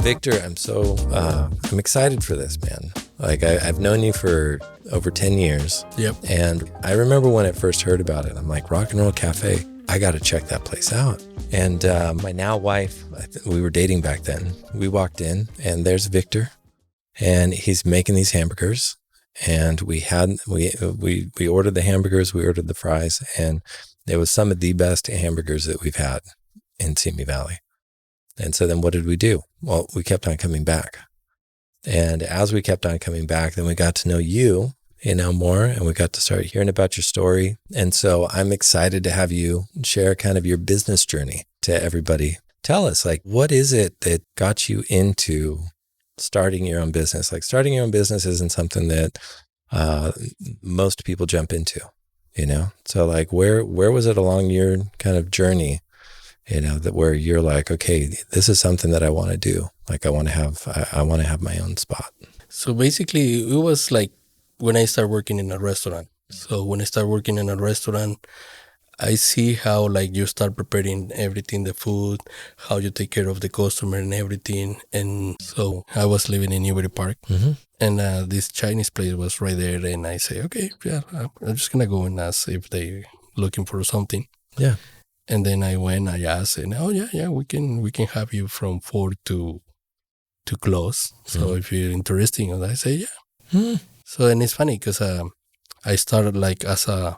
Victor, I'm excited for this, man. Like I've known you for over 10 years. Yep. And I remember when I first heard about it, I'm like, Rock and Roll Cafe, I got to check that place out. And my now wife, we were dating back then. We walked in and there's Victor and he's making these hamburgers. And we ordered the hamburgers, we ordered the fries, and it was some of the best hamburgers that we've had in Simi Valley. And so then what did we do? Well, we kept on coming back. And as we kept on coming back, then we got to know you, more, and we got to start hearing about your story. And so I'm excited to have you share kind of your business journey to everybody. Tell us, like, what is it that got you into starting your own business? Like, starting your own business isn't something that most people jump into, So like, where was it along your kind of journey, that where you're like, okay, this is something that I want to do. Like I want to have my own spot. So basically it was like when I started working in a restaurant. So when I started working in a restaurant, I see how like you start preparing everything, the food, how you take care of the customer and everything. And so I was living in Newbury Park, and this Chinese place was right there. And I say, okay, yeah, I'm just gonna go and ask if they looking for something. Yeah. And then I went, I asked, and we can have you from 4 to close. So if you're interested, and I say, yeah. So, and it's funny because I started like as a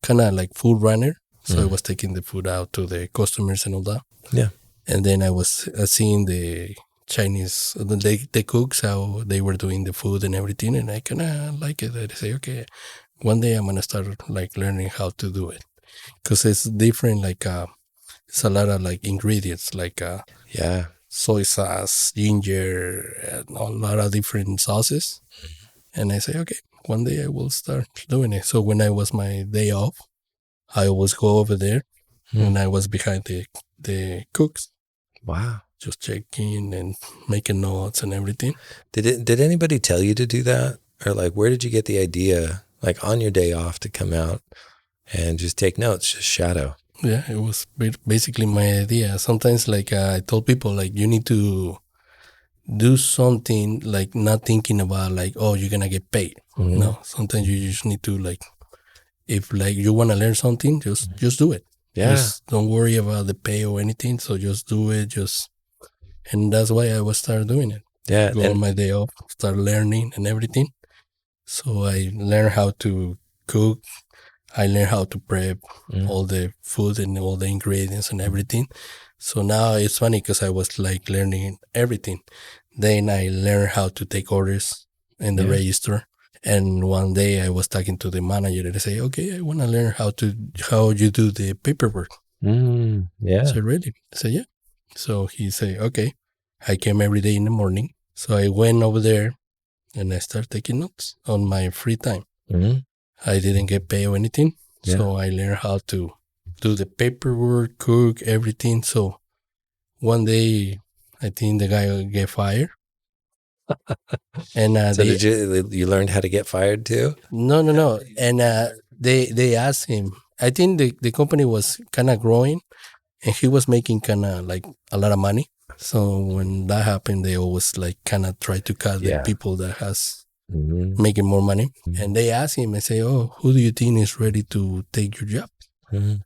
kind of like food runner. So I was taking the food out to the customers and all that. Yeah. And then I was seeing the Chinese, the cooks, how they were doing the food and everything. And I kind of like it. I say, okay, one day I'm going to start like learning how to do it. Because it's different, like it's a lot of like ingredients, like soy sauce, ginger, and a lot of different sauces. And I say, okay, one day I will start doing it. So when I was my day off, I always go over there, and I was behind the cooks. Wow. Just checking and making notes and everything. Did anybody tell you to do that? Or like, where did you get the idea, like on your day off, to come out and just take notes, just shadow? Yeah, it was basically my idea. Sometimes, like, I told people, like, you need to do something, like, not thinking about, like, oh, you're going to get paid. No, sometimes you just need to, like, if, like, you want to learn something, just do it. Yeah. Just don't worry about the pay or anything. So just do it. And that's why I was start doing it. Yeah. Go on my day off, start learning and everything. So I learned how to cook. I learned how to prep all the food and all the ingredients and everything. So now it's funny because I was like learning everything. Then I learned how to take orders in the register. And one day I was talking to the manager and I say, okay, I want to learn how you do the paperwork. Yeah. So really? I said, yeah. So he said, okay. I came every day in the morning. So I went over there and I started taking notes on my free time. I didn't get paid or anything. Yeah. So I learned how to do the paperwork, cook, everything. So one day, I think the guy get fired. And so did you learn how to get fired too? No. And they asked him, I think the company was kind of growing and he was making kind of like a lot of money. So when that happened, they always like kind of try to cut the people that has making more money. And they asked him and say, oh, who do you think is ready to take your job? And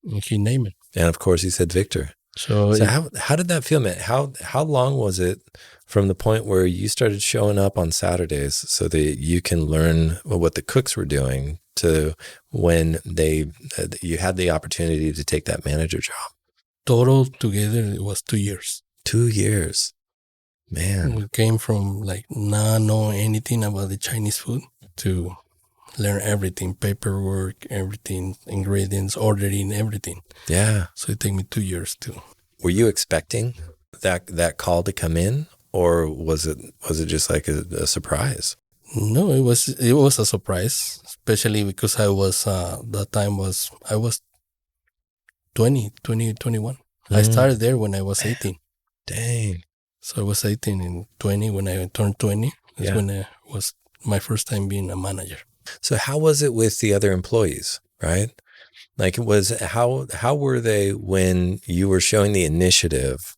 he named it. And of course he said Victor. So how did that feel, man? How long was it from the point where you started showing up on Saturdays so that you can learn what the cooks were doing to when you had the opportunity to take that manager job? Total together, it was 2 years. 2 years. Man. We came from like not knowing anything about the Chinese food to learn everything, paperwork, everything, ingredients, ordering, everything. Yeah. So it took me 2 years too. Were you expecting that call to come in, or was it just like a surprise? No, it was a surprise, especially because I was that time I was 21. I started there when I was 18. Dang. So I was 18 and 20 when I turned 20. That's when it was my first time being a manager. So how was it with the other employees, right? Like how were they when you were showing the initiative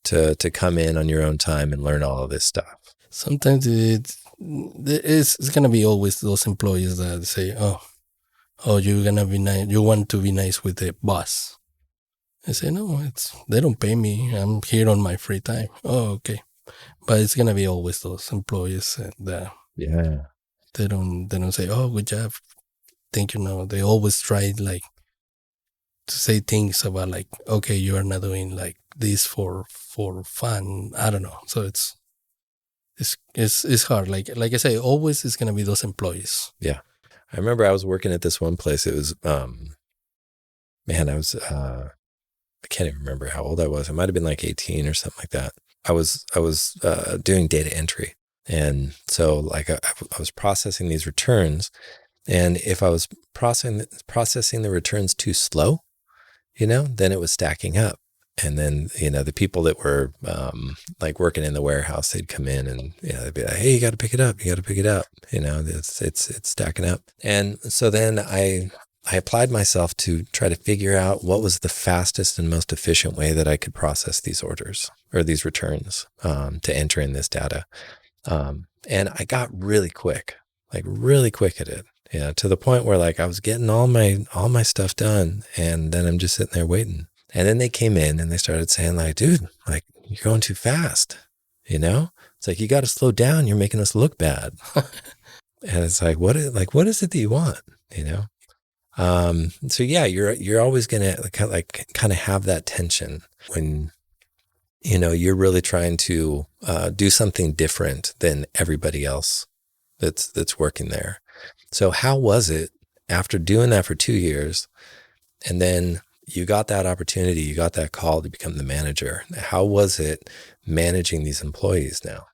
to come in on your own time and learn all of this stuff? Sometimes it's gonna be always those employees that say, "Oh, you're gonna be nice. You want to be nice with the boss." I say, "No, they don't pay me. I'm here on my free time." Oh, okay, but it's gonna be always those employees that they don't say, "Oh, good job, thank you." No, they always try like to say things about like, "Okay, you are not doing like this for fun." I don't know. So it's hard. Like I say, always it's gonna be those employees. Yeah. I remember I was working at this one place. It was, man, I was, I can't even remember how old I was. I might've been like 18 or something like that. I was doing data entry. And so like I was processing these returns, and if I was processing the returns too slow, then it was stacking up. And then, the people that were like working in the warehouse, they'd come in and, they'd be like, "Hey, you got to pick it up. You got to pick it up." It's stacking up. And so then I applied myself to try to figure out what was the fastest and most efficient way that I could process these orders or these returns to enter in this data. And I got really quick at it. To the point where like I was getting all my stuff done, and then I'm just sitting there waiting. And then they came in and they started saying like, "Dude, like you're going too fast. It's like, you got to slow down. You're making us look bad." And it's like, what is it that you want? So yeah, you're always going to kind of have that tension when, you're really trying to do something different than everybody else that's working there. So how was it after doing that for 2 years, and then you got that opportunity, you got that call to become the manager? How was it managing these employees now?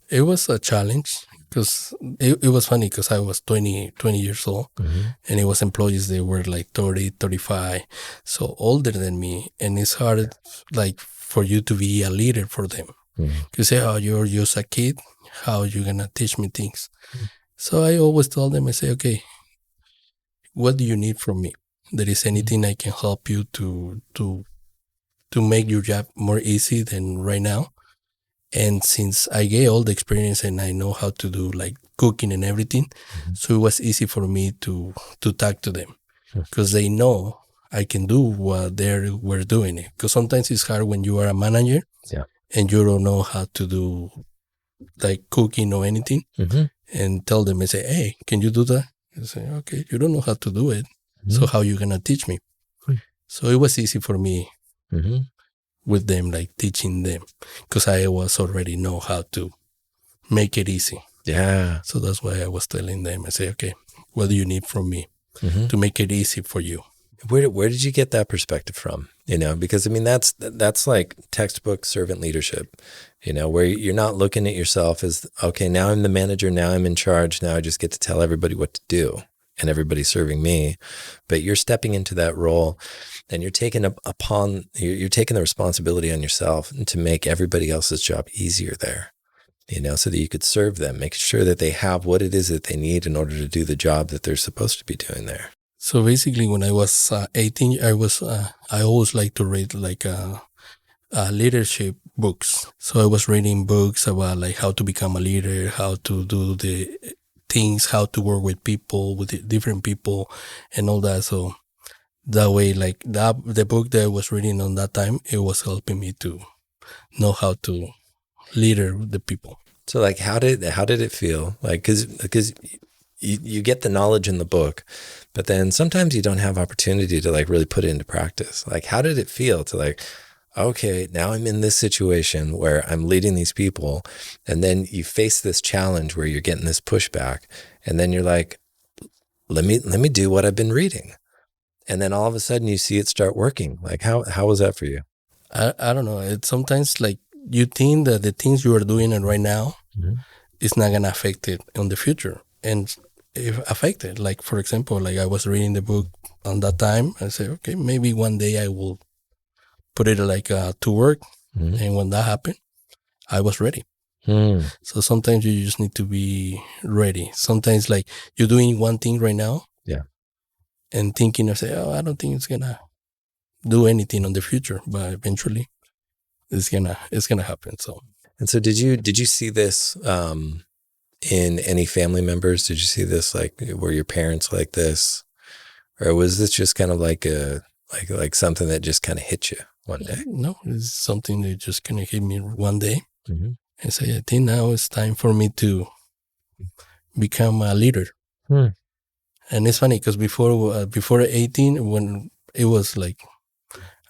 It was a challenge because it was funny because I was 20 years old, and it was employees, they were like 30, 35, so older than me. And it's hard like for you to be a leader for them. You say, "Oh, you're just a kid. How are you going to teach me things?" So I always told them, I say, "Okay, what do you need from me? There is anything I can help you to make your job more easy than right now?" And since I get all the experience and I know how to do like cooking and everything, so it was easy for me to talk to them because they know I can do what we're doing. Because sometimes it's hard when you are a manager and you don't know how to do like cooking or anything, and tell them and say, "Hey, can you do that?" I say, "Okay, you don't know how to do it. So how you gonna teach me?" So it was easy for me with them, like teaching them, because I was already know how to make it easy. Yeah. So that's why I was telling them, I say, "Okay, what do you need from me to make it easy for you?" Where did you get that perspective from? Because I mean, that's like textbook servant leadership, where you're not looking at yourself as, okay, now I'm the manager, now I'm in charge, now I just get to tell everybody what to do and everybody's serving me. But you're stepping into that role and you're taking you're taking the responsibility on yourself to make everybody else's job easier there, so that you could serve them, make sure that they have what it is that they need in order to do the job that they're supposed to be doing there. So basically, when I was 18, I always like to read like leadership books. So I was reading books about like how to become a leader, how to do the things, how to work with people, with different people, and all that. So that way, like the book that I was reading on that time, it was helping me to know how to leader the people. So like, how did it feel? Like, because you get the knowledge in the book, but then sometimes you don't have opportunity to like really put it into practice. Like, how did it feel to like, okay, now I'm in this situation where I'm leading these people, and then you face this challenge where you're getting this pushback, and then you're like, let me do what I've been reading. And then all of a sudden you see it start working. Like, how was that for you? I don't know. It's sometimes like you think that the things you are doing right now is not going to affect it in the future. And if affected, like, for example, like I was reading the book on that time, I say, okay, maybe one day I will put it like to work. And when that happened, I was ready. So sometimes you just need to be ready. Sometimes like you're doing one thing right now. And thinking of say, oh, I don't think it's going to do anything in the future. But eventually it's gonna happen. So. And so did you see this in any family members? Did you see this, like, were your parents like this? Or was this just kind of like something that just kind of hit you one day? No, it's something that just kind of hit me one day. Mm-hmm. And say, I think now it's time for me to become a leader. And it's funny because before 18, when it was like,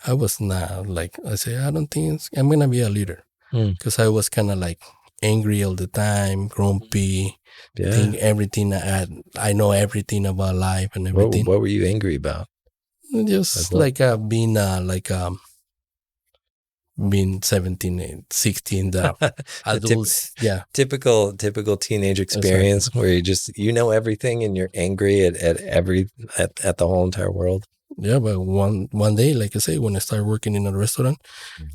I was not like, I say, I don't think I'm going to be a leader. Because I was kind of like angry all the time, grumpy, think everything, I know everything about life and everything. What were you angry about? Just being 17 and 16, the adults, typical teenage experience. Exactly. Where you just, everything and you're angry at the whole entire world. Yeah, but one day, like I say, when I started working in a restaurant,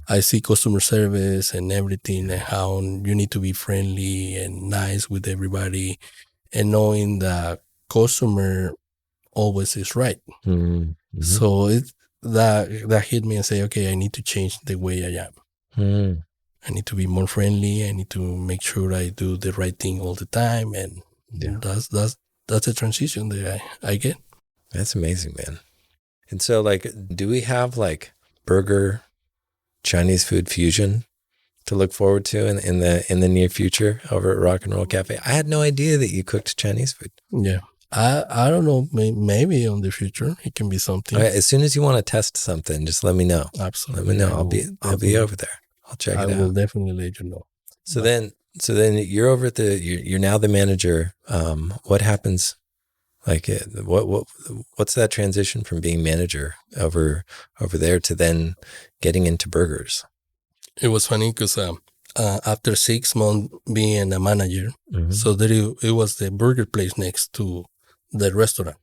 I see customer service and everything, and how you need to be friendly and nice with everybody, and knowing the customer always is right. Mm-hmm. So that hit me and say, okay, I need to change the way I am. I need to be more friendly. I need to make sure I do the right thing all the time, and that's a transition that I get. That's amazing, man. And so, like, do we have like burger, Chinese food fusion to look forward to in the near future over at Rock and Roll Cafe? I had no idea that you cooked Chinese food. Yeah. I don't know. Maybe in the future it can be something. Okay, as soon as you want to test something, just let me know. Absolutely. Let me know. I'll be over there. I'll check it out. I will definitely let you know. So then you're over at you're now the manager. What happens? Like, what's that transition from being manager over there to then getting into burgers? It was funny because after 6 months being a manager, so it was the burger place next to the restaurant.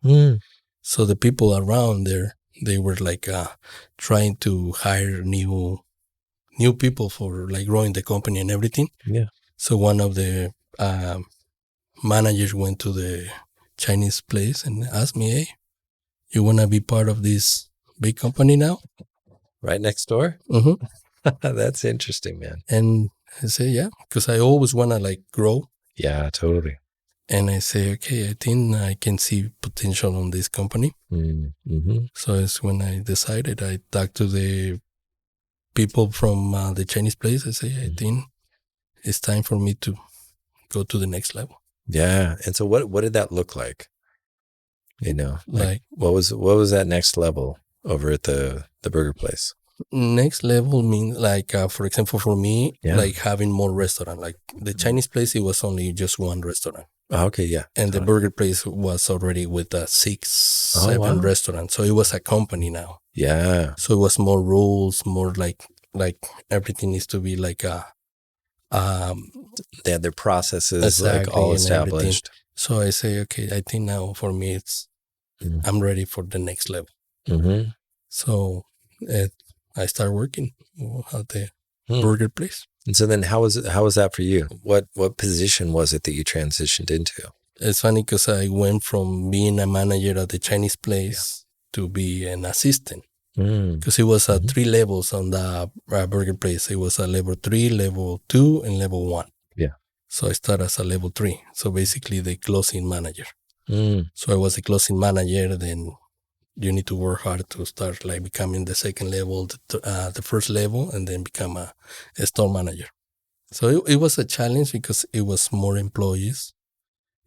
So the people around there, they were like trying to hire new people for like growing the company and everything. Yeah. So one of the managers went to the Chinese place and asked me, hey, you want to be part of this big company now? Right next door? Mm-hmm. That's interesting, man. And I say, yeah, because I always want to like grow. Yeah, totally. And I say, okay, I think I can see potential on this company. Mm-hmm. So it's when I decided, I talked to the people from the Chinese place. I say, I think it's time for me to go to the next level. Yeah. And so what did that look like? Like what was that next level over at the burger place? Next level means like, for example, for me, like having more restaurant. Like the Chinese place, it was only just one restaurant. Oh, okay, yeah. And the burger place was already with 6, 7 restaurants. So it was a company now. Yeah. So it was more rules, more like everything needs to be like they had their processes like all established. So I say, okay, I think now for me I'm ready for the next level. Mm-hmm. So I start working at the burger place. And so then how was that for you? What position was it that you transitioned into? It's funny because I went from being a manager at the Chinese place to be an assistant. Because it was 3 levels on the burger place. It was a level 3, level 2, and level 1. Yeah. So I started as a level 3. So basically the closing manager. So I was a closing manager. Then you need to work hard to start like becoming the second level, the first level, and then become a store manager. So it was a challenge because it was more employees.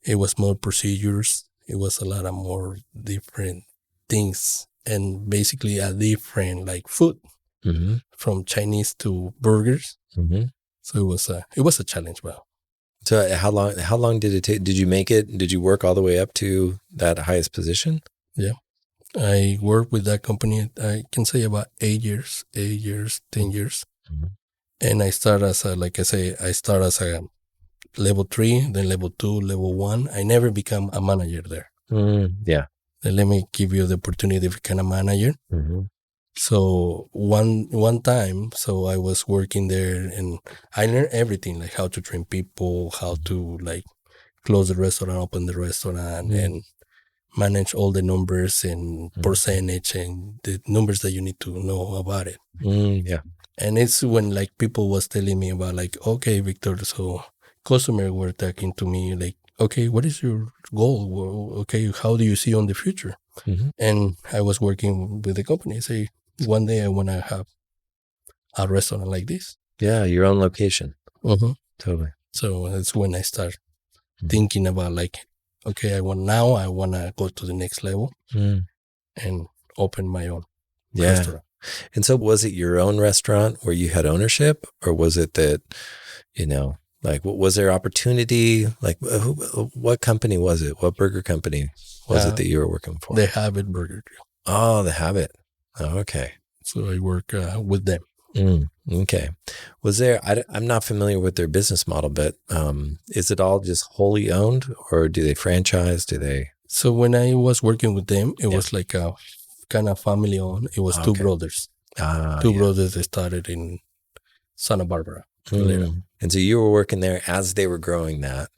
It was more procedures. It was a lot of more different things. And basically a different like food from Chinese to burgers. So it was a challenge. Well, so how long did it take? Did you make it? Did you work all the way up to that highest position? Yeah, I worked with that company. I can say about 8 years, 10 years. And I started as a level 3, then level 2, level 1. I never become a manager there. Yeah. Then let me give you the opportunity to become a manager. So one time, so I was working there and I learned everything, like how to train people, how to like close the restaurant, open the restaurant, and manage all the numbers and percentage and the numbers that you need to know about it. Yeah. And it's when like people was telling me about like, okay, Victor, so customers were talking to me like, okay, what is your goal? Well, okay, how do you see on the future? Mm-hmm. And I was working with the company. Say one day I want to have a restaurant like this. Yeah, your own location. Mm-hmm. Totally. So that's when I start Mhm. thinking about like, okay, I want to go to the next level and open my own restaurant. And so was it your own restaurant where you had ownership, or was it that, like, was there opportunity? Like, what company was it? What burger company was it that you were working for? The Habit Burger. Oh, The Habit. Oh, okay. So I work with them. Okay. Was there, I'm not familiar with their business model, but is it all just wholly owned, or do they franchise? So when I was working with them, it was like a kind of family owned. It was two brothers. Two brothers that started in Santa Barbara. And so you were working there as they were growing that,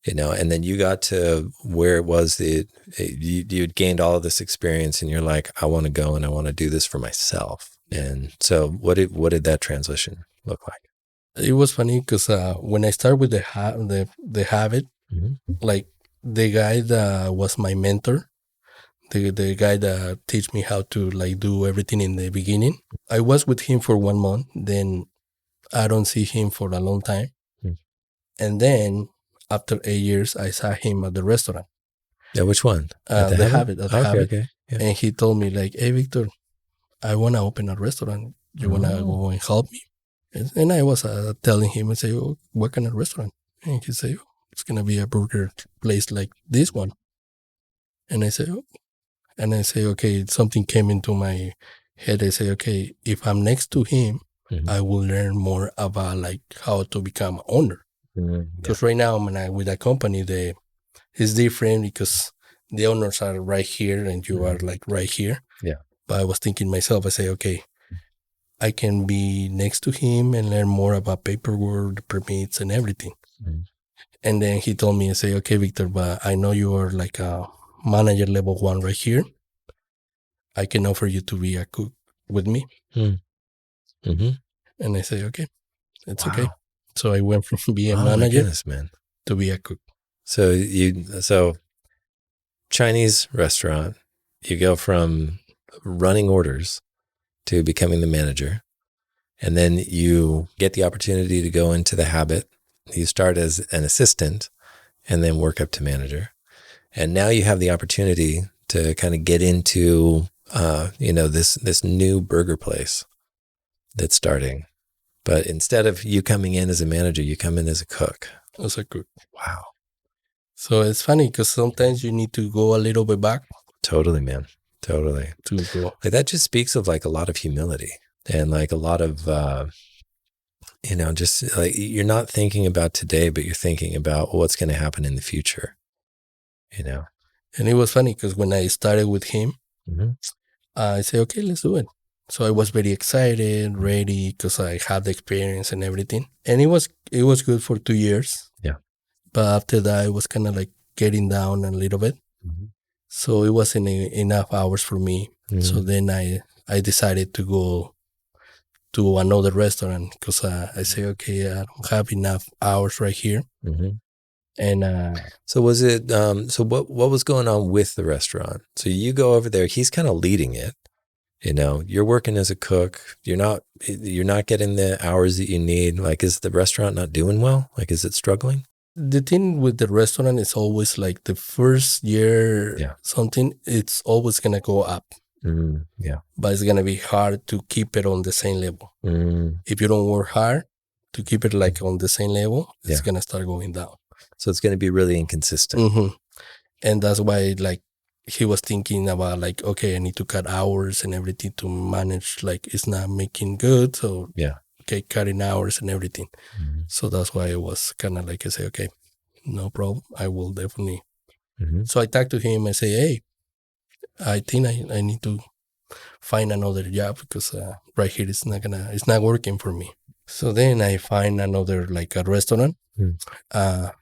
and then you got to where it was that you had gained all of this experience, and you're like, I want to go and I want to do this for myself. And so what did that transition look like? It was funny because when I started with the Habit, like the guy that was my mentor, the guy that teach me how to like do everything in the beginning, I was with him for 1 month. Then I don't see him for a long time. And then after 8 years, I saw him at the restaurant. Yeah, which one? At the Habit. Okay. Yeah. And he told me like, hey, Victor, I want to open a restaurant. You want to go and help me? And I was telling him, I say, oh, what kind of restaurant? And he say, oh, it's going to be a burger place like this one. And I say, oh. And I say, okay, something came into my head. I say, okay, if I'm next to him, I will learn more about like how to become an owner. Because right now, when I'm with a company, it's different because the owners are right here and you are like right here. Yeah. But I was thinking myself, I say, okay, I can be next to him and learn more about paperwork, the permits and everything. And then he told me, I say, okay, Victor, but I know you are like a manager level 1 right here. I can offer you to be a cook with me. And I say, okay, it's okay. So I went from being a manager to be a cook. So Chinese restaurant, you go from running orders to becoming the manager, and then you get the opportunity to go into the Habit. You start as an assistant and then work up to manager. And now you have the opportunity to kind of get into, this new burger place that's starting. But instead of you coming in as a manager, you come in as a cook. As a cook. Wow. So it's funny because sometimes you need to go a little bit back. Totally, man. Totally. To go. Like that just speaks of like a lot of humility and like a lot of, just like you're not thinking about today, but you're thinking about what's going to happen in the future, And it was funny because when I started with him, I said, okay, let's do it. So I was very excited, ready, because I had the experience and everything. And it was good for 2 years. Yeah. But after that, it was kind of like getting down a little bit. So it wasn't enough hours for me. So then I decided to go to another restaurant because I say, okay, I don't have enough hours right here. And so was it? So what was going on with the restaurant? So you go over there. He's kind of leading it. You're working as a cook. You're not getting the hours that you need. Like, is the restaurant not doing well? Like, is it struggling? The thing with the restaurant is always like the first year, something, it's always going to go up. But it's going to be hard to keep it on the same level. If you don't work hard to keep it like on the same level, it's going to start going down. So it's going to be really inconsistent. And that's why like he was thinking about like, okay, I need to cut hours and everything to manage, like it's not making good. So okay, cutting hours and everything. So that's why it was kind of like I say, okay, no problem. I will definitely. So I talked to him and say, hey, I think I need to find another job because right here it's not working for me. So then I find another like a restaurant.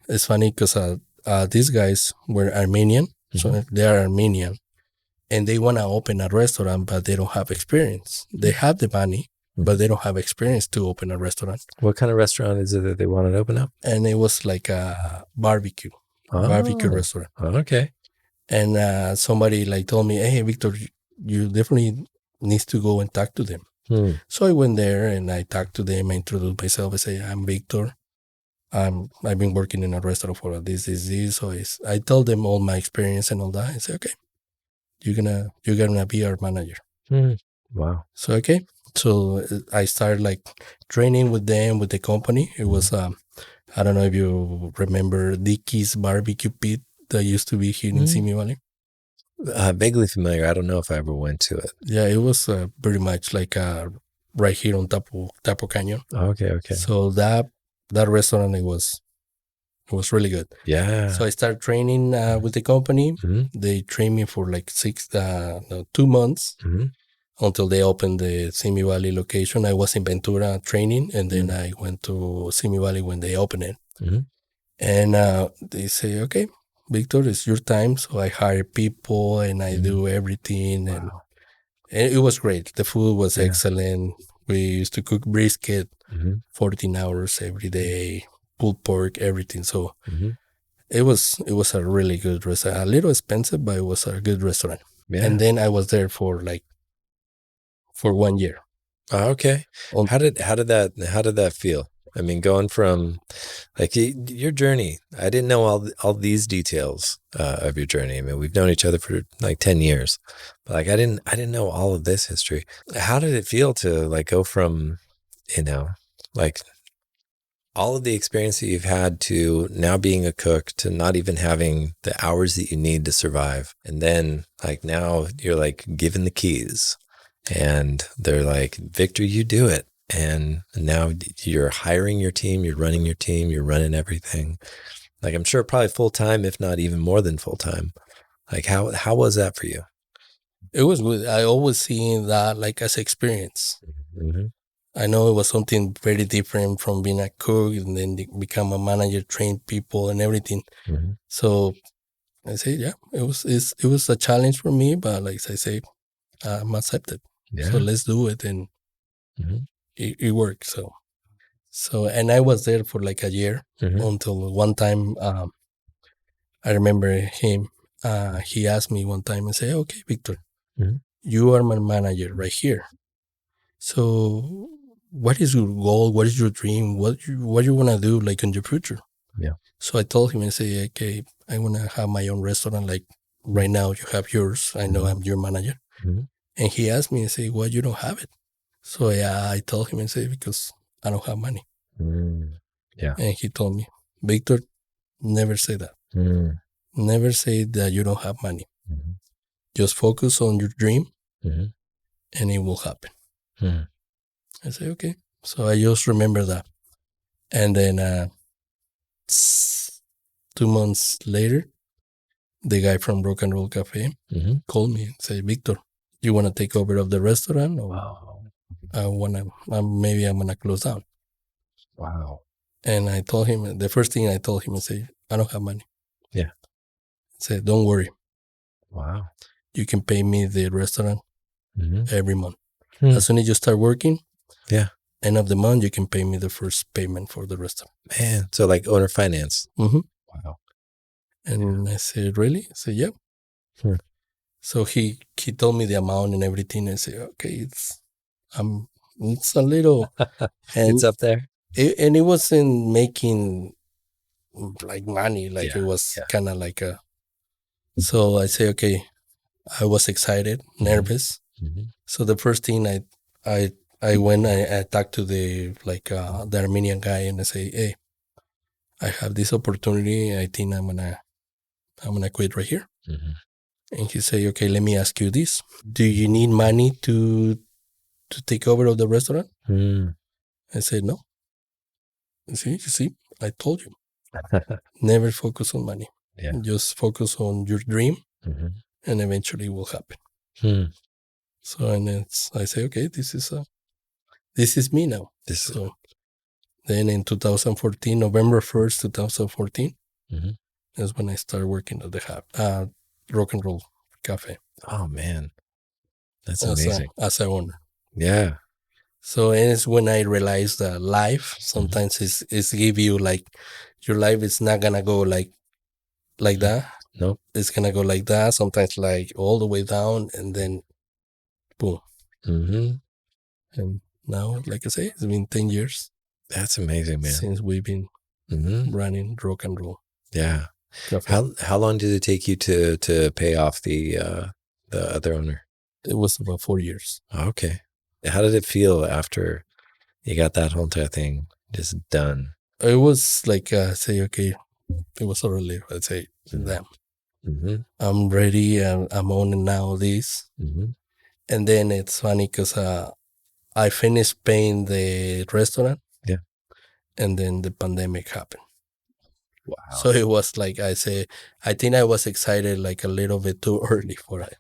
It's funny because these guys were Armenian. So they are Armenian and they want to open a restaurant, but they don't have experience. They have the money, but they don't have experience to open a restaurant. What kind of restaurant is it that they wanted to open up? And it was like a barbecue restaurant. Okay. And somebody like told me, hey, Victor, you definitely need to go and talk to them. So I went there and I talked to them. I introduced myself. I say, I'm Victor. I've been working in a restaurant for this. So I told them all my experience and all that. I say, okay, you're gonna be our manager. Wow. So okay. So I started like training with them, with the company. It was I don't know if you remember Dickie's Barbecue Pit that used to be here in Simi Valley. Vaguely familiar. I don't know if I ever went to it. Yeah, it was pretty much like right here on Tapo Canyon. Okay. So that restaurant, it was really good. Yeah. So I started training with the company. They trained me for like 2 months until they opened the Simi Valley location. I was in Ventura training, and then I went to Simi Valley when they opened it. And they say, okay, Victor, it's your time. So I hire people and I do everything. And it was great. The food was excellent. We used to cook brisket 14 hours every day, pulled pork, everything. So it was a really good restaurant. A little expensive, but it was a good restaurant. Yeah. And then I was there for 1 year. Okay. How did that feel? I mean, going from like your journey, I didn't know all these details of your journey. I mean, we've known each other for like 10 years, but like I didn't know all of this history. How did it feel to like go from, like all of the experience that you've had to now being a cook to not even having the hours that you need to survive? And then like now you're like given the keys and they're like, Victor, you do it. And now you're hiring your team, you're running your team, you're running everything. Like I'm sure probably full time, if not even more than full time. Like how was that for you? It was good. I always seen that like as experience. I know it was something very different from being a cook and then become a manager, train people and everything. So I say, yeah, it was a challenge for me, but like I say, I'm accepted. So let's do it, and it worked. So and I was there for like a year until one time I remember him. He asked me one time and say, "Okay, Victor, you are my manager right here. So what is your goal? What is your dream? What you want to do like in your future?" Yeah. So I told him and say, "Okay, I want to have my own restaurant. Like right now, you have yours. I know I'm your manager." And he asked me and say, "Why you don't have it?" So I told him and say, "Because I don't have money." Yeah. And he told me, "Victor, never say that. Never say that you don't have money. Just focus on your dream, and it will happen." I say, okay. So I just remember that. And then 2 months later, the guy from Rock and Roll Cafe called me and said, "Victor, you want to take over of the restaurant, or maybe I'm gonna close down?" Wow. And I told him, the first thing I told him, I said, "I don't have money." Yeah. I said, "Don't worry. Wow. You can pay me the restaurant every month. As soon as you start working, end of the month, you can pay me the first payment for the restaurant." Man, so like owner finance. Wow. And I said, "Really?" I said, "Yeah." So he told me the amount and everything. I said, "Okay, it's a little." And it's up there. And it wasn't making like money. Like it was kind of like a. So I say, okay, I was excited, nervous. So the first thing I went, I talked to the Armenian guy and I say, "Hey, I have this opportunity. I think I'm gonna quit right here." And he say, "Okay, let me ask you this. Do you need money to take over of the restaurant?" I said, "No." You see, I told you. Never focus on money. Just focus on your dream, and eventually it will happen. So and I say, okay, this is me now. So then in 2014, November 1st, 2014, is when I started working at the Rock and Roll Cafe. Oh man, that's amazing. As an owner. Yeah. So and it's when I realized that life sometimes is give you like your life is not gonna go like that. Nope. It's gonna go like that. Sometimes like all the way down, and then boom. Mm-hmm. And now, like I say, it's been 10 years That's amazing, man. since we've been running rock and roll. Yeah. Cafe. How long did it take you to pay off the other owner? It was about 4 years. Okay. How did it feel after you got that whole entire thing just done? It was like say okay, it was a relief. I'd say damn. Mm-hmm. I'm ready and I'm owning now this. Mm-hmm. And then it's funny because I finished paying the restaurant. Yeah. And then the pandemic happened. Wow. So it was like I think I was excited like a little bit too early for it.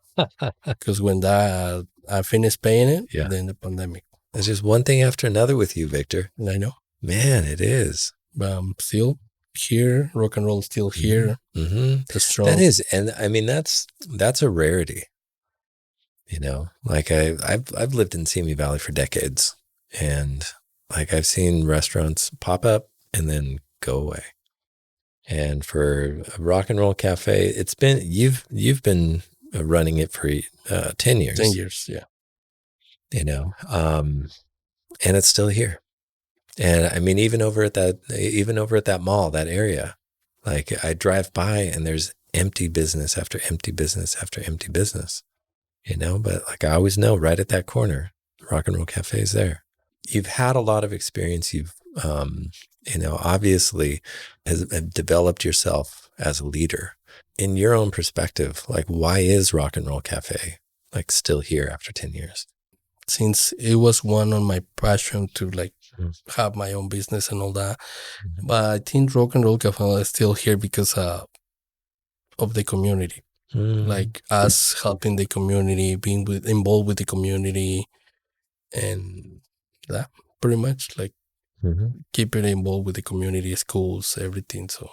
Because when that I finished paying it, then the pandemic. It's just one thing after another with you, Victor. I know. Man, it is. But I'm still here. Rock and roll still here. Mm-hmm. Strong. That is, and I mean that's a rarity. You know, like I've lived in Simi Valley for decades, and like I've seen restaurants pop up and then go away. And for a rock and roll cafe, it's been you've been running it for 10 years. 10 years, yeah. You know, and it's still here. And I mean, even over at that mall, that area, like I drive by and there's empty business after empty business after empty business. You know, but like I always know, right at that corner, the Rock and Roll Cafe is there. You've had a lot of experience. You've you know, obviously have developed yourself as a leader. In your own perspective, like why is Rock and Roll Cafe like still here after 10 years? Since it was one of my passion to like have my own business and all that. But I think Rock and Roll Cafe is still here because of the community. Like us helping the community, being involved with the community, and that pretty much like keep it involved with the community, schools, everything. So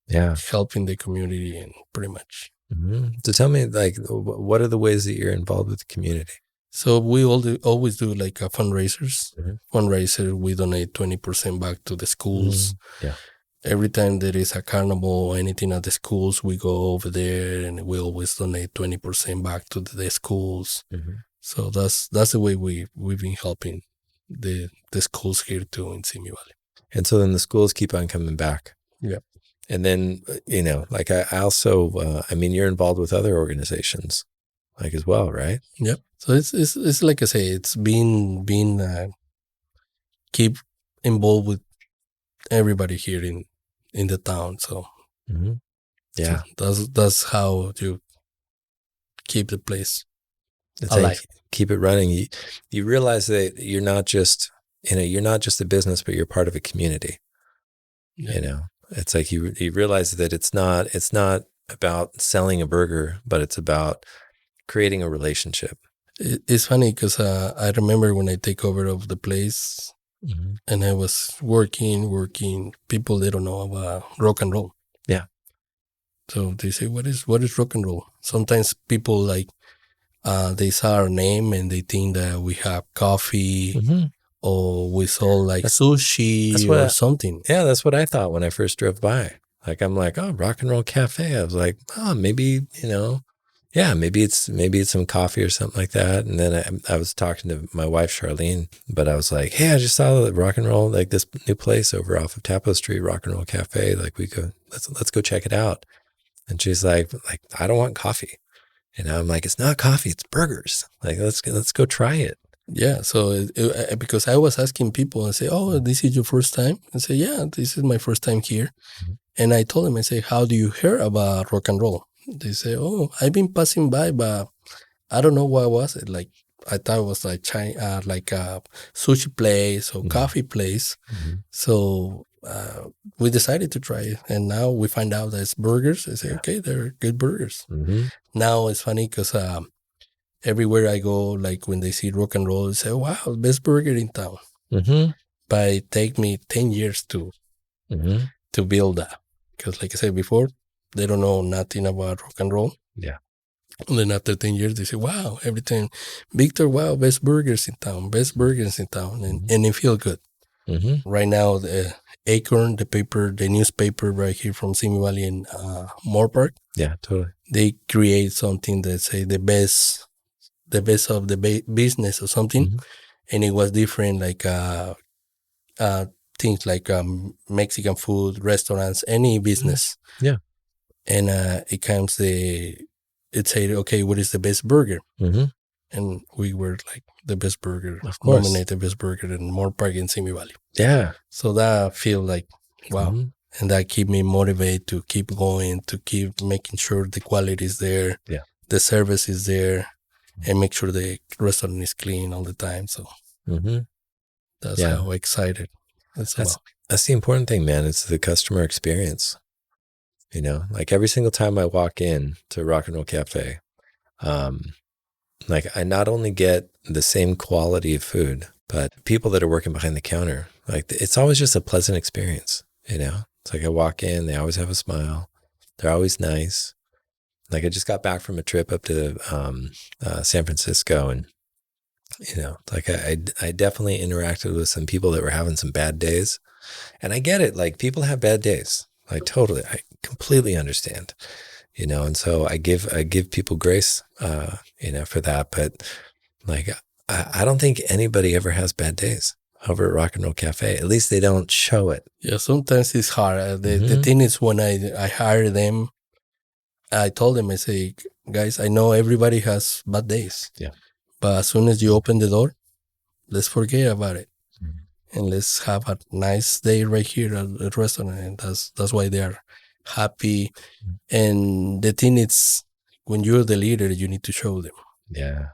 yeah, helping the community and pretty much. So tell me, like, what are the ways that you're involved with the community? So we always do like a fundraisers. Fundraiser, we donate 20% back to the schools. Yeah. Every time there is a carnival or anything at the schools, we go over there and we always donate 20% back to the schools. So that's the way we've been helping the schools here too in Simi Valley. And so then the schools keep on coming back. Yeah. And then, you know, like I also, I mean, you're involved with other organizations like as well, right? Yep. So it's like I say, it's been keep involved with everybody here in the town. So yeah, so that's how you keep the place it's alive. like keep it running. You realize that you're not just a business, but you're part of a community. Yeah. You know, it's like you realize that it's not about selling a burger, but it's about creating a relationship. It's funny because I remember when I take over of the place and I was working, people, they don't know about rock and roll. Yeah. So they say, what is rock and roll? Sometimes people like, they saw our name and they think that we have coffee or we sold like sushi or something. Yeah, that's what I thought when I first drove by. Like, I'm like, oh, Rock and Roll Cafe. I was like, oh, maybe, you know, yeah, maybe it's some coffee or something like that. And then I was talking to my wife, Charlene, but I was like, hey, I just saw the Rock and Roll, like this new place over off of Tapo Street, Rock and Roll Cafe. Like let's go check it out. And she's like, I don't want coffee. And I'm like, it's not coffee, it's burgers. Like, let's go try it. Yeah. So because I was asking people and say, oh, this is your first time? And say, yeah, this is my first time here. And I told them, I say, how do you hear about rock and roll? They say, oh, I've been passing by, but I don't know what was it. Like, I thought it was like like a sushi place or coffee place. So we decided to try it. And now we find out that it's burgers. I say, okay, they're good burgers. Now it's funny because everywhere I go, like when they see rock and roll, they say, wow, best burger in town. But it take me 10 years to build that. Because like I said before, they don't know nothing about rock and roll. Yeah. And then after 10 years, they say, wow, every time, Victor, wow, best burgers in town, best burgers in town. And it feels good. Mm-hmm. Right now, the Acorn, the newspaper right here from Simi Valley in Moore Park, Yeah, totally. they create something that say the best of the business or something. Mm-hmm. And it was different, like things like Mexican food, restaurants, any business. Yeah. And it comes it said, okay, what is the best burger? Mm-hmm. And we were like the best burger, Of course. nominated best burger in Moore Park in Simi Valley. Yeah. So that feel like, wow. Mm-hmm. And that keep me motivated to keep going, to keep making sure the quality is there, Yeah. the service is there, and make sure the restaurant is clean all the time. So that's how excited it's about. That's the important thing, man. It's the customer experience. You know, like every single time I walk in to Rock and Roll Cafe, like I not only get the same quality of food, but people that are working behind the counter, like it's always just a pleasant experience. You know, it's like I walk in, they always have a smile. They're always nice. Like I just got back from a trip up to San Francisco, and you know, like I definitely interacted with some people that were having some bad days, and I get it. Like people have bad days. I completely understand, you know, and so I give people grace, you know, for that. But like, I don't think anybody ever has bad days over at Rock and Roll Cafe. At least they don't show it. Yeah, sometimes it's hard. The thing is, when I hire them, I told them, I say, guys, I know everybody has bad days. Yeah. But as soon as you open the door, let's forget about it. And let's have a nice day right here at the restaurant. And that's why they are happy. And the thing is, when you're the leader, you need to show them. Yeah.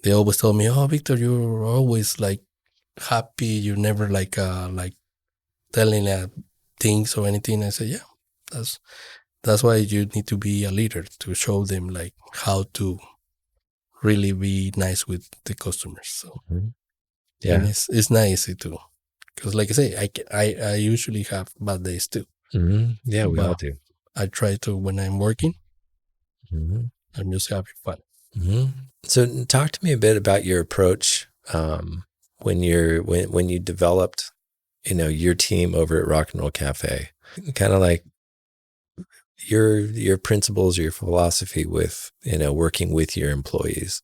They always tell me, oh, Victor, you're always like happy. You're never like telling things or anything. I say, yeah, that's why you need to be a leader, to show them like how to really be nice with the customers. So yeah, and it's nice too. Because like I say, I usually have bad days too. Yeah, we all do. I try to, when I'm working, I'm just having fun. So talk to me a bit about your approach when you developed, you know, your team over at Rock and Roll Cafe. Kind of like your principles, your philosophy with, you know, working with your employees,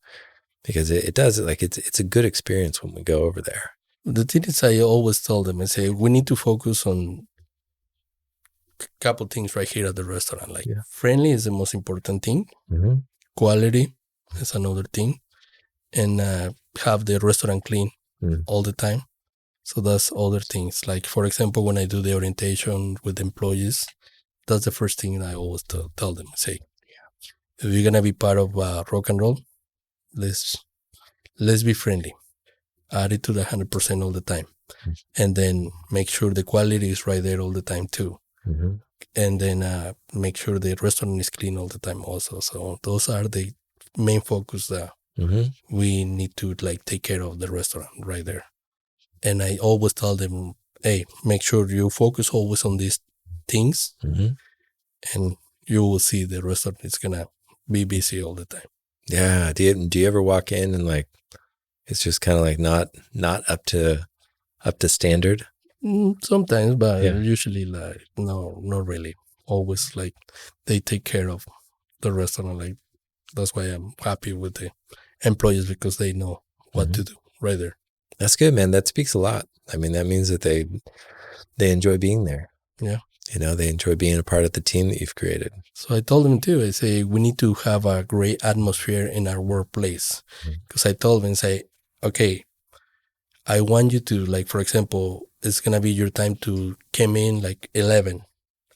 because it does, like it's a good experience when we go over there. The thing is, I always tell them, I say, we need to focus on a couple things right here at the restaurant. Like friendly is the most important thing. Quality is another thing. And have the restaurant clean all the time. So that's other things. Like, for example, when I do the orientation with employees, that's the first thing I always tell them. I say, if you're going to be part of rock and roll, let's be friendly. Attitude 100% all the time. And then make sure the quality is right there all the time too. And then make sure the restaurant is clean all the time also. So those are the main focus that we need to like take care of the restaurant right there. And I always tell them, hey, make sure you focus always on these things and you will see the restaurant is going to be busy all the time. Yeah. Do you ever walk in and like, it's just kind of like not up to standard? Sometimes, but usually like, no, not really. Always like they take care of the restaurant. Like that's why I'm happy with the employees, because they know what to do right there. That's good, man. That speaks a lot. I mean, that means that they enjoy being there. Yeah. You know, they enjoy being a part of the team that you've created. So I told them too, I say, we need to have a great atmosphere in our workplace. Because I told them, say, okay, I want you to, like, for example, it's going to be your time to come in like 11.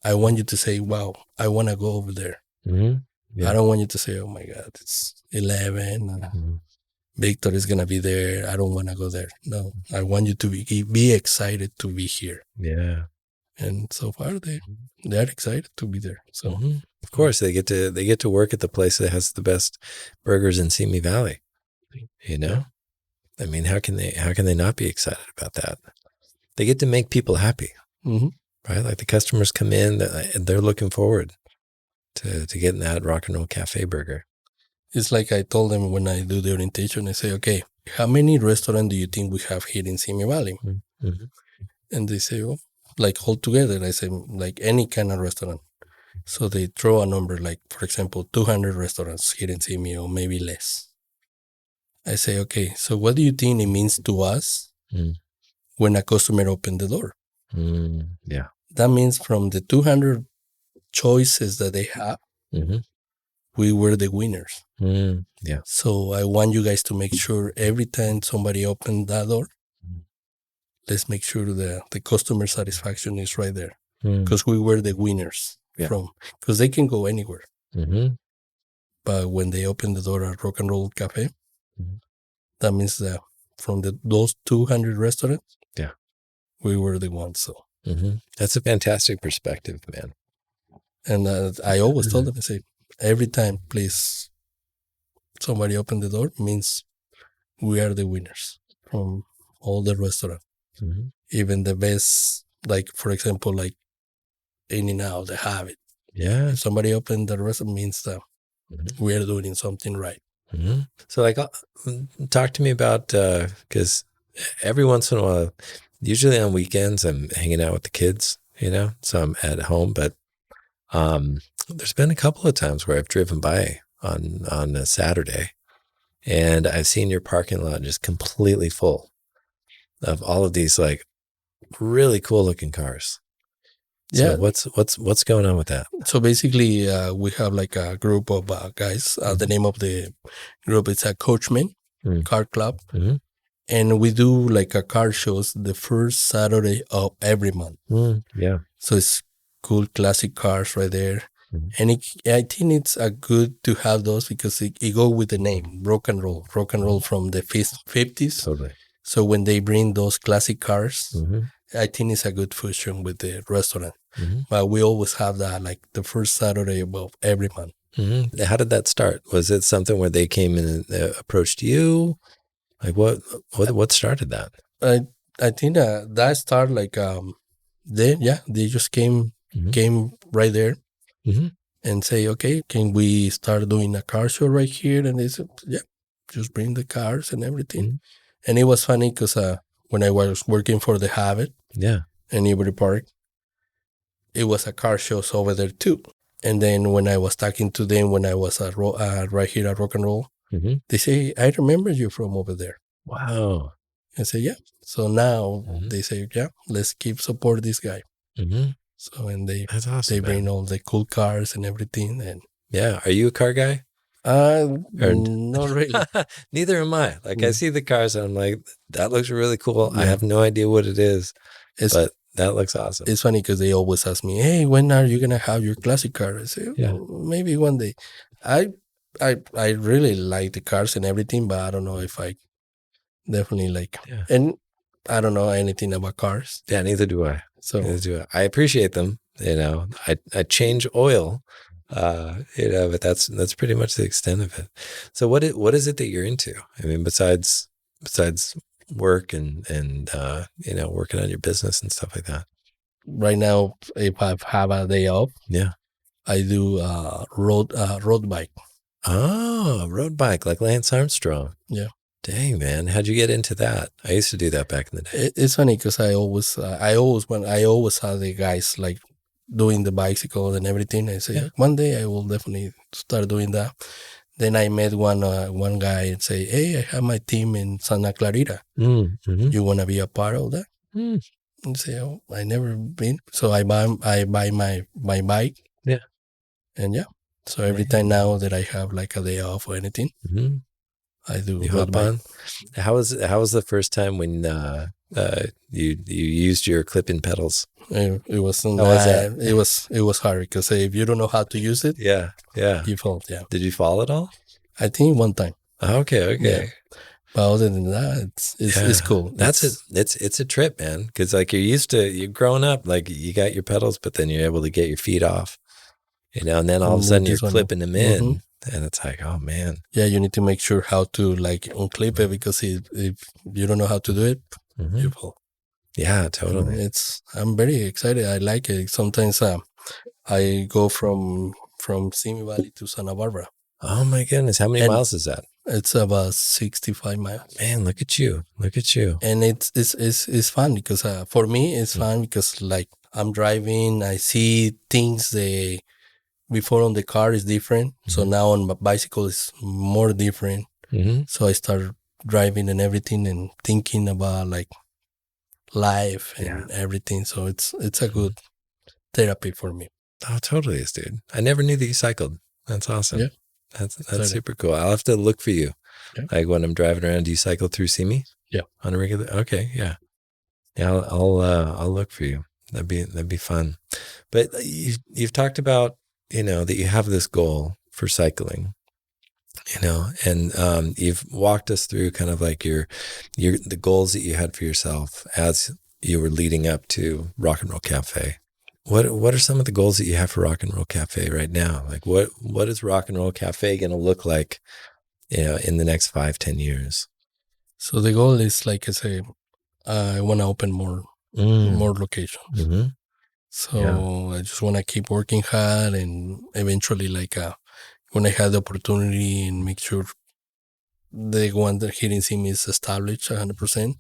I want you to say, wow, I want to go over there. I don't want you to say, oh my God, it's 11. Victor is going to be there. I don't want to go there. No, I want you to be excited to be here. Yeah. And so far they're excited to be there. So of course they get to work at the place that has the best burgers in Simi Valley. You know? I mean, how can they not be excited about that? They get to make people happy. Right? Like the customers come in and they're looking forward to getting that Rock and Roll Cafe burger. it's like I told them when I do the orientation, I say, okay, how many restaurants do you think we have here in Simi Valley? Mm-hmm. And they say, oh, like all together. I say, like any kind of restaurant. So they throw a number, like, for example, 200 restaurants here in Simi, or maybe less. I say, okay, so what do you think it means to us when a customer opens the door? Yeah. That means from the 200 choices that they have, we were the winners. Yeah. So I want you guys to make sure every time somebody opens that door, let's make sure the customer satisfaction is right there, because we were the winners because they can go anywhere. But when they open the door at Rock and Roll Cafe, that means that from those 200 restaurants, we were the ones. So that's a fantastic perspective, man. And I always told them, I say, every time, please, somebody open the door, means we are the winners from all the restaurants. Even the best, like, for example, like In-N-Out, The Habit. Yeah. If somebody opened the restaurant, means that we are doing something right. So, like, talk to me about, because every once in a while, usually on weekends, I'm hanging out with the kids, so I'm at home, but there's been a couple of times where I've driven by on a Saturday, and I've seen your parking lot just completely full of all of these, like, really cool looking cars. So what's going on with that? So basically, we have like a group of guys. The name of the group is a Coachman Car Club, and we do like a car shows the first Saturday of every month. Yeah. So it's cool classic cars right there, and I think it's good to have those because it go with the name rock and roll from the 50s. Totally. So when they bring those classic cars, I think it's a good fusion with the restaurant. But we always have that, like the first Saturday of every month. How did that start? Was it something where they came in and approached you? Like what started that? I think that started like they just came right there and say, okay, can we start doing a car show right here? And they said, yeah, just bring the cars and everything. And it was funny because when I was working for The Habit in Newbury Park, it was a car shows over there too. And then when I was talking to them, when I was right here at Rock and Roll, they say, I remember you from over there. Wow. I say, yeah. So now they say, yeah, let's keep support this guy. So, and That's awesome, they bring all the cool cars and everything. And yeah. Are you a car guy? Not really. Neither am I. Like I see the cars and I'm like, that looks really cool. I have no idea what it is, but that looks awesome. It's funny because they always ask me, hey, when are you going to have your classic car? I say, maybe one day. I really like the cars and everything, but I don't know if I definitely like, and I don't know anything about cars. Yeah, neither do I. So neither do I. I appreciate them. I change oil, but that's pretty much the extent of it. So what is it that you're into? I mean, besides work and working on your business and stuff like that. Right now, if I have a day off, I do road bike. Oh, road bike like Lance Armstrong. Yeah. Dang, man, how'd you get into that? I used to do that back in the day. It's funny because I always had the guys like doing the bicycle and everything. I say one day I will definitely start doing that. Then I met one guy and say, hey, I have my team in Santa Clarita. You want to be a part of that? And say, oh, I never been. So I buy my bike. Yeah. And so every time now that I have like a day off or anything, I do. You hop on. How was the first time when you used your clip-in pedals? It was how was that? It was hard because if you don't know how to use it, you fall. Yeah. Did you fall at all? I think one time. Okay. Yeah. But other than that, it's cool. It's a trip, man. Because like you're growing up, like you got your pedals, but then you're able to get your feet off, and then all of a sudden you're clipping them in. And it's like, oh man. Yeah, you need to make sure how to like unclip it because if you don't know how to do it, you fall. Yeah, totally. I'm very excited. I like it. Sometimes I go from Simi Valley to Santa Barbara. Oh my goodness. How many And miles is that? it's about 65 miles. Man, look at you. Look at you. And it's fun because for me it's fun because like I'm driving, I see things before on the car is different. So now on my bicycle is more different. So I start driving and everything and thinking about like life and everything. So it's a good therapy for me. Oh, totally is, dude. I never knew that you cycled. That's awesome. Yeah. That's super cool. I'll have to look for you. Yeah. Like when I'm driving around, do you cycle through Simi? Yeah. On a regular? Okay. Yeah. Yeah. I'll look for you. That'd be fun. But you've talked about, that you have this goal for cycling, and you've walked us through kind of like the goals that you had for yourself as you were leading up to Rock and Roll Cafe. What are some of the goals that you have for Rock and Roll Cafe right now? Like what is Rock and Roll Cafe going to look like, in the next 5-10 years? So the goal is, like I say, I want to open more locations. So I just want to keep working hard and eventually when I have the opportunity and make sure the one that here in Simi is established 100%,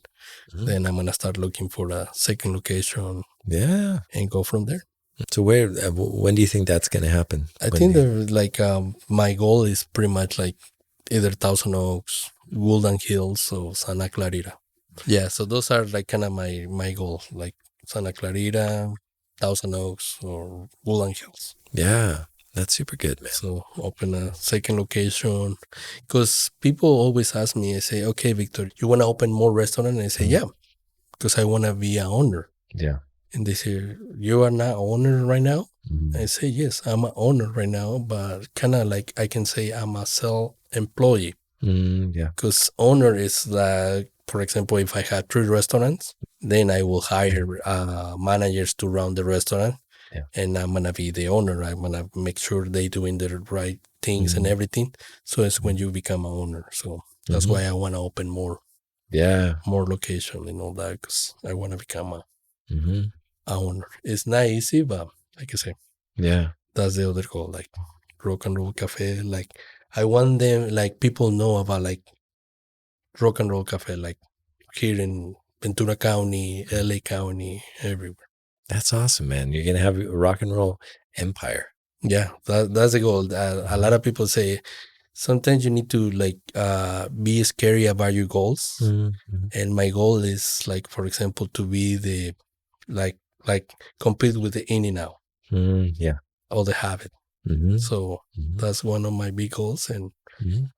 then I'm going to start looking for a second location and go from there. So when do you think that's going to happen? I think my goal is pretty much like either Thousand Oaks, Woodland Hills, or Santa Clarita. Yeah, so those are like kind of my goals, like Santa Clarita, Thousand Oaks, or Woodland Hills. Yeah, that's super good, man. So open a second location, because people always ask me, I say, okay, Victor, you want to open more restaurants? And I say, yeah, because I want to be an owner. Yeah. And they say, you are not an owner right now? I say, yes, I'm an owner right now, but kind of like I can say I'm a self-employee. Yeah. Because owner is like, for example, if I had 3 restaurants, then I will hire managers to run the restaurant. Yeah. And I'm going to be the owner. I'm going to make sure they doing the right things and everything. So it's when you become an owner. So that's why I want to open more location and all that, because I want to become a owner. It's not easy, but like I say, that's the other goal. Like Rock and Roll Cafe, like I want them, like people know about like Rock and Roll Cafe, like here in Ventura County, LA County, everywhere. That's awesome, man. You're going to have a rock and roll empire. Yeah, that's the goal. A lot of people say sometimes you need to like be scary about your goals. And my goal is like, for example, to be the like compete with the In-N-Out. Or the Habit. So that's one of my big goals. And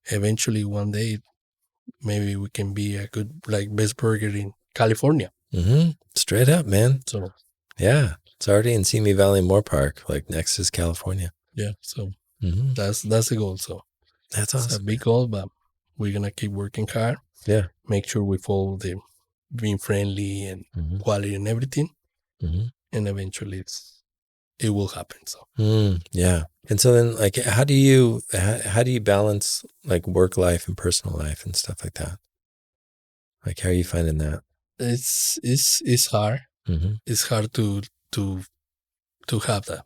eventually one day, maybe we can be a good like best burger in California. Straight up, man. So yeah, it's already in Simi Valley Moore Park, like next is California. Yeah, so that's the goal. So that's awesome. It's a big goal, but we're gonna keep working hard. Yeah, make sure we follow the being friendly and quality and everything, and eventually it will happen. So yeah. And so then, like, how do you balance like work life and personal life and stuff like that? Like, how are you finding that? It's hard. It's hard to have that.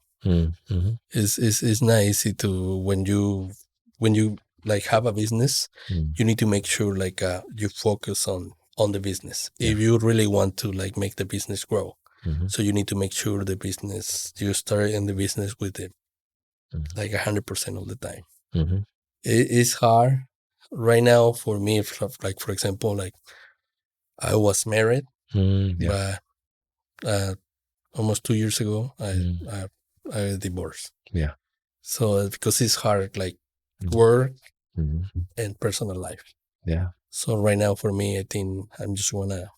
It's not easy to when you like have a business. You need to make sure like you focus on the business. If you really want to like make the business grow. So you need to make sure the business, you start in the business with it like 100% of the time. It's hard right now for me. Like, for example, like I was married, but almost 2 years ago, I divorced. Yeah. So because it's hard, like work and personal life. Yeah. So right now for me, I think I'm just wanna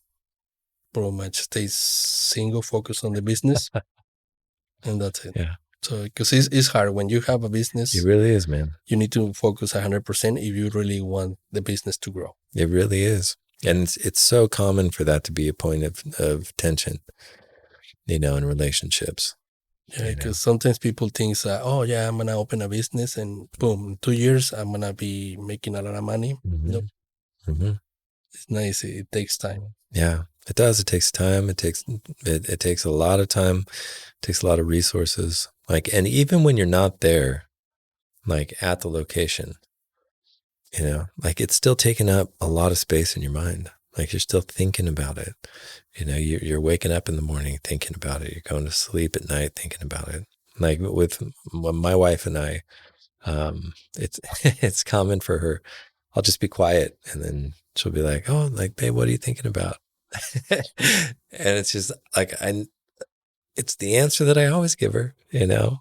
pretty much stay single, focus on the business, and that's it. Yeah. So because it's hard when you have a business. It really is, man. You need to focus 100% if you really want the business to grow. It really is, and it's so common for that to be a point of tension, in relationships. Yeah, because sometimes people think that, oh yeah, I'm gonna open a business and boom, in 2 years I'm gonna be making a lot of money. Nope. It's nice. It takes time. Yeah, it does. It takes time. It takes a lot of time. It takes a lot of resources. Like, and even when you're not there, like at the location, you know, like it's still taking up a lot of space in your mind. Like you're still thinking about it. You know, you're waking up in the morning thinking about it. You're going to sleep at night thinking about it. Like with my wife and I, it's it's common for her. I'll just be quiet, and then she'll be like, "Oh, like, babe, what are you thinking about?" And it's just like it's the answer that I always give her, you know.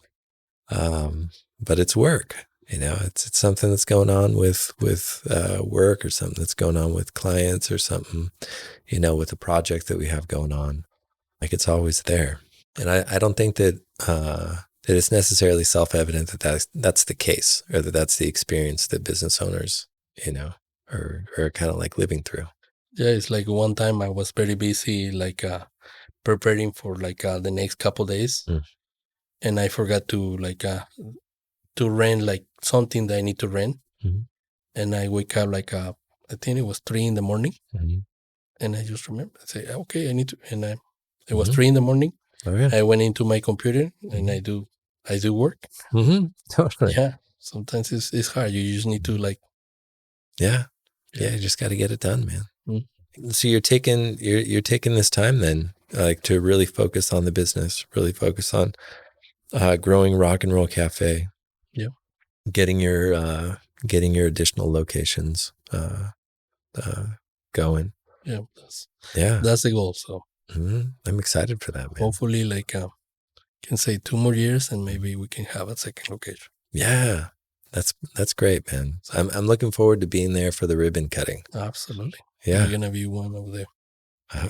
But it's work, you know. It's something that's going on with work, or something that's going on with clients, or something, you know, with a project that we have going on. Like it's always there, and I don't think that that it's necessarily self-evident that that's the case, or that that's the experience that business owners, you know, are kind of like living through. Yeah, it's like one time I was very busy, like preparing for like the next couple days, and I forgot to to rent like something that I need to rent, and I wake up like I think it was 3 in the morning, and I just remember I say, okay, I need to, and it was 3 in the morning. Oh yeah, I went into my computer and I do work. totally. Yeah, sometimes it's hard. You just need to like. Yeah, you just got to get it done, man. Mm. So you're taking this time then, like, to really focus on the business, really focus on growing Rock and Roll Cafe. Yeah, getting your additional locations going. Yeah, Yeah, that's the goal. So I'm excited for that, man. hopefully, like, can say 2 more years and maybe we can have a second location. Yeah, that's great, man. I'm looking forward to being there for the ribbon cutting. Absolutely. Yeah, You're gonna be one of the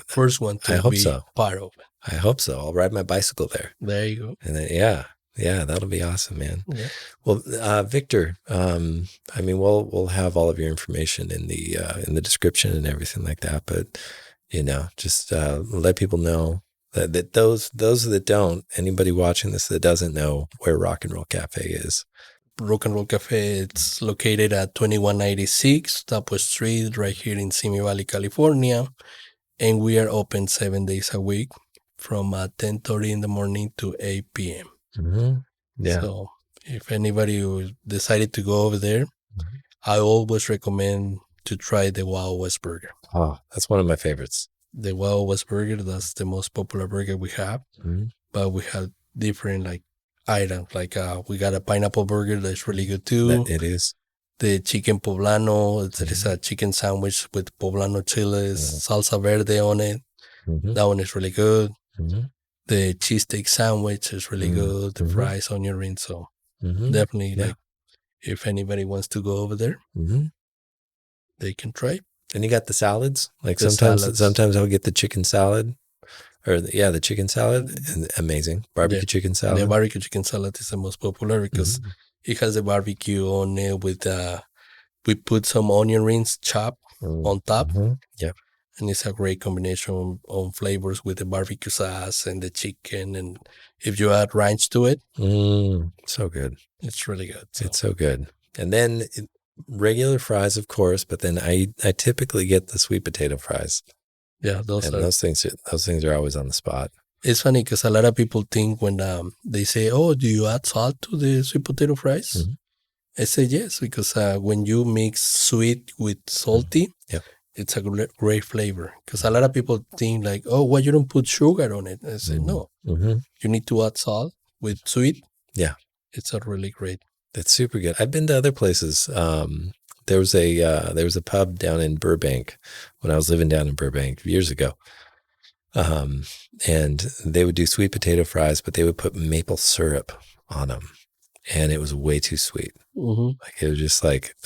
first one to be part of it. I hope so. I'll ride my bicycle there. There you go. And then yeah, that'll be awesome, man. Yeah. Well, Victor, I mean, we'll have all of your information in the description and everything like that. But you know, just let people know that those that don't, anybody watching this that doesn't know where Rock and Roll Cafe is. Rock and Roll Cafe, it's located at 2196 Tapua Street, right here in Simi Valley, California. And we are open 7 days a week from 10:30 in the morning to 8 p.m. Yeah. So if anybody who decided to go over there, I always recommend to try the Wild West Burger. Oh, that's one of my favorites. The Wild West Burger, that's the most popular burger we have. But we have different like items. Like we got a pineapple burger that's really good too. It is. The chicken poblano, there is a chicken sandwich with poblano chiles, salsa verde on it. That one is really good. The cheesesteak sandwich is really good. The fries, onion rings. So definitely, like, if anybody wants to go over there, they can try. And you got the salads. Like sometimes I'll get the chicken salad, or the chicken salad. Amazing barbecue chicken salad. The barbecue chicken salad is the most popular because it has the barbecue on it with we put some onion rings chopped on top. Yep. And it's a great combination on flavors with the barbecue sauce and the chicken. And if you add ranch to it, so good. It's really good. So. It's so good. And then regular fries, of course, but then I typically get the sweet potato fries. Yeah, those things are always on the spot. It's funny because a lot of people think when they say, "Oh, do you add salt to the sweet potato fries?" I say yes, because when you mix sweet with salty, it's a great flavor. Because a lot of people think like, "Oh, why you don't put sugar on it?" I say no. You need to add salt with sweet. Yeah, it's a really great. It's super good. I've been to other places. There was a pub down in Burbank when I was living down in Burbank years ago. And they would do sweet potato fries, but they would put maple syrup on them, and it was way too sweet. Like it was just like,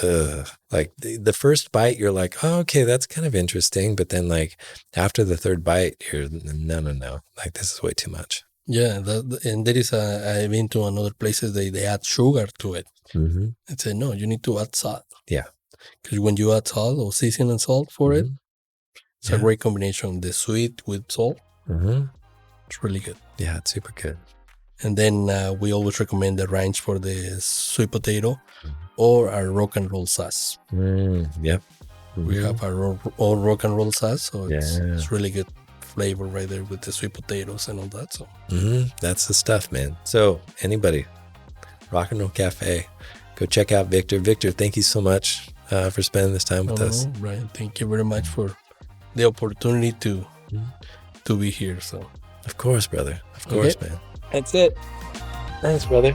like the first bite, you're like, oh, okay, that's kind of interesting. But then like after the third bite, you're no, like this is way too much. Yeah. And there is I've been to another places, they add sugar to it. And say, no, you need to add salt. Yeah. Because when you add salt or seasoning salt for it, it's a great combination. The sweet with salt. It's really good. Yeah, it's super good. And then we always recommend the ranch for the sweet potato or our rock and roll sauce. Yep. We have our own rock and roll sauce, so it's really good flavor right there with the sweet potatoes and all that. So that's the stuff, man. So anybody, Rock and Roll Cafe, go check out Victor. Victor, thank you so much for spending this time with us. Brian, thank you very much for the opportunity to be here. So, of course, brother. Of course, man. That's it. Thanks, brother.